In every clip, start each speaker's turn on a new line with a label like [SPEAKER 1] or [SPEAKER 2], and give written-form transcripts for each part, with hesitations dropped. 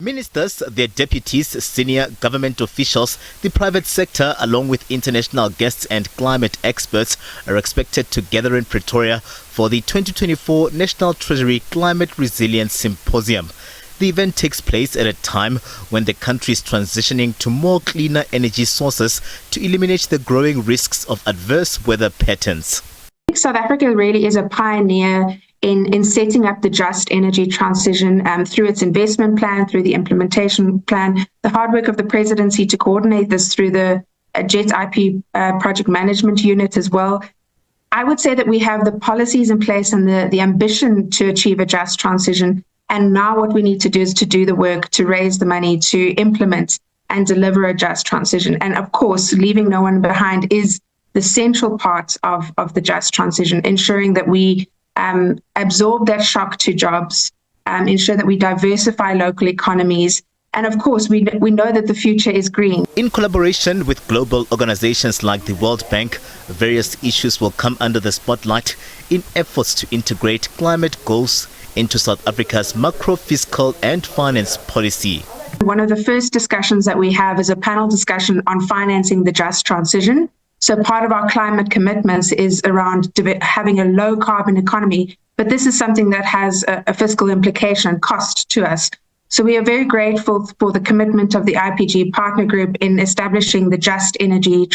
[SPEAKER 1] Ministers, their deputies, senior government officials, the private sector, along with international guests and climate experts, are expected to gather in Pretoria for the 2024 National Treasury Climate Resilience Symposium. The event takes place at a time when the country is transitioning to more cleaner energy sources to eliminate the growing risks of adverse weather patterns.
[SPEAKER 2] South Africa really is a pioneer in setting up the just energy transition through its investment plan, through the implementation plan, the hard work of the presidency to coordinate this through the JET IP project management unit as well. I would say that we have the policies in place and the ambition to achieve a just transition. And now what we need to do is to do the work to raise the money to implement and deliver a just transition. And of course, leaving no one behind is the central part of the just transition, ensuring that we absorb that shock to jobs, ensure that we diversify local economies. And of course, we know that the future is green.
[SPEAKER 1] In collaboration with global organizations like the World Bank, various issues will come under the spotlight in efforts to integrate climate goals into South Africa's macro, fiscal and finance policy.
[SPEAKER 2] One of the first discussions that we have is a panel discussion on financing the just transition. So part of our climate commitments is around having a low carbon economy, but this is something that has a fiscal implication cost to us. So we are very grateful for the commitment of the IPG partner group in establishing the just energy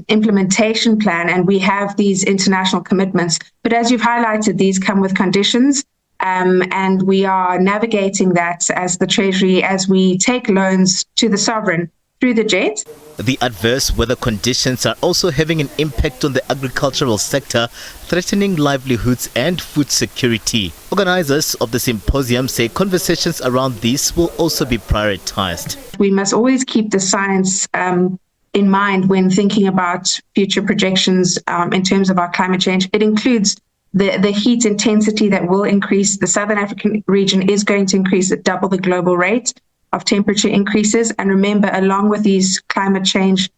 [SPEAKER 2] implementation plan, and we have these international commitments. But as you've highlighted, these come with conditions, and we are navigating that as the Treasury as we take loans to the sovereign through the JET.
[SPEAKER 1] The adverse weather conditions are also having an impact on the agricultural sector, threatening livelihoods and food security. Organizers of the symposium say conversations around this will also be prioritized.
[SPEAKER 2] We must always keep the science in mind when thinking about future projections in terms of our climate change. It includes the heat intensity that will increase. The Southern African region is going to increase at double the global rate of temperature increases. And remember, along with these climate change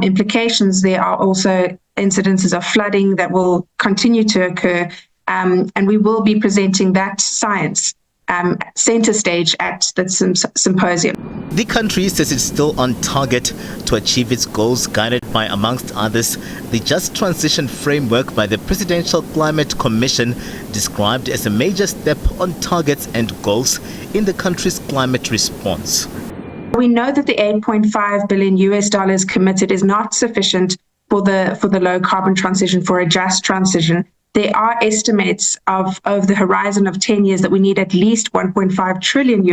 [SPEAKER 2] implications, there are also incidences of flooding that will continue to occur. And we will be presenting that science center stage at the symposium.
[SPEAKER 1] The country says it's still on target to achieve its goals, guided by, amongst others, the Just Transition Framework by the Presidential Climate Commission, described as a major step on targets and goals in the country's climate response.
[SPEAKER 2] We know that the $8.5 billion committed is not sufficient for the low carbon transition, for a just transition. There are estimates of over the horizon of 10 years that we need at least $1.5 trillion.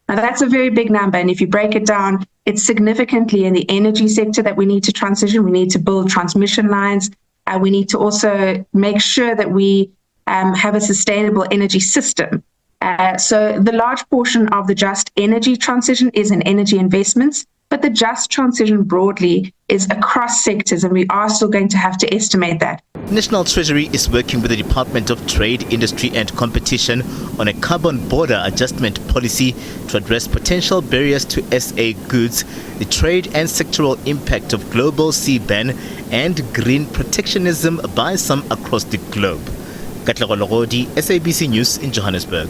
[SPEAKER 2] Now that's a very big number, and if you break it down, it's significantly in the energy sector that we need to transition. We need to build transmission lines. We need to also make sure that we have a sustainable energy system. So the large portion of the just energy transition is in energy investments, but the just transition broadly is across sectors, and we are still going to have to estimate that.
[SPEAKER 1] National Treasury is working with the Department of Trade, Industry and Competition on a carbon border adjustment policy to address potential barriers to SA goods, the trade and sectoral impact of global CBAN and green protectionism by some across the globe. Katlego Logodi, SABC News in Johannesburg.